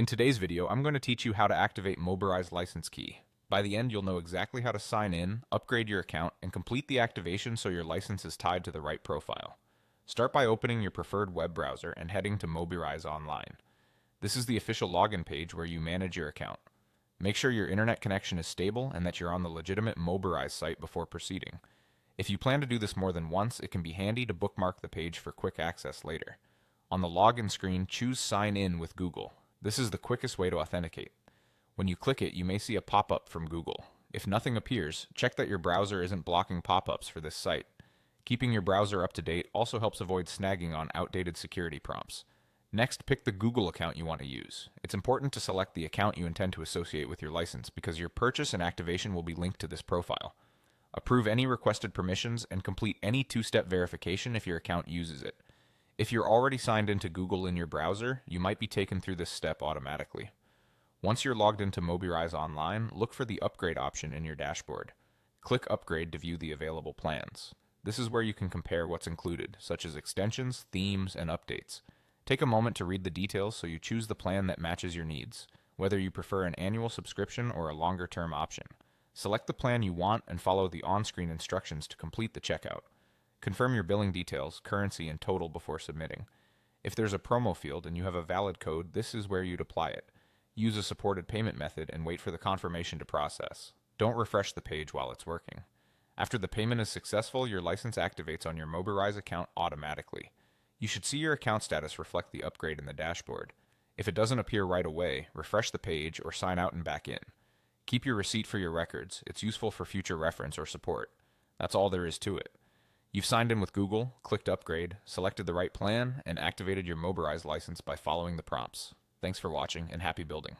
In today's video, I'm going to teach you how to activate Mobirise license key. By the end, you'll know exactly how to sign in, upgrade your account, and complete the activation so your license is tied to the right profile. Start by opening your preferred web browser and heading to Mobirise Online. This is the official login page where you manage your account. Make sure your internet connection is stable and that you're on the legitimate Mobirise site before proceeding. If you plan to do this more than once, it can be handy to bookmark the page for quick access later. On the login screen, choose Sign In with Google. This is the quickest way to authenticate. When you click it, you may see a pop-up from Google. If nothing appears, check that your browser isn't blocking pop-ups for this site. Keeping your browser up to date also helps avoid snagging on outdated security prompts. Next, pick the Google account you want to use. It's important to select the account you intend to associate with your license because your purchase and activation will be linked to this profile. Approve any requested permissions and complete any two-step verification if your account uses it. If you're already signed into Google in your browser, you might be taken through this step automatically. Once you're logged into Mobirise Online, look for the Upgrade option in your dashboard. Click Upgrade to view the available plans. This is where you can compare what's included, such as extensions, themes, and updates. Take a moment to read the details so you choose the plan that matches your needs, whether you prefer an annual subscription or a longer-term option. Select the plan you want and follow the on-screen instructions to complete the checkout. Confirm your billing details, currency, and total before submitting. If there's a promo field and you have a valid code, this is where you'd apply it. Use a supported payment method and wait for the confirmation to process. Don't refresh the page while it's working. After the payment is successful, your license activates on your Mobirise account automatically. You should see your account status reflect the upgrade in the dashboard. If it doesn't appear right away, refresh the page or sign out and back in. Keep your receipt for your records. It's useful for future reference or support. That's all there is to it. You've signed in with Google, clicked Upgrade, selected the right plan, and activated your Mobirise license by following the prompts. Thanks for watching and happy building.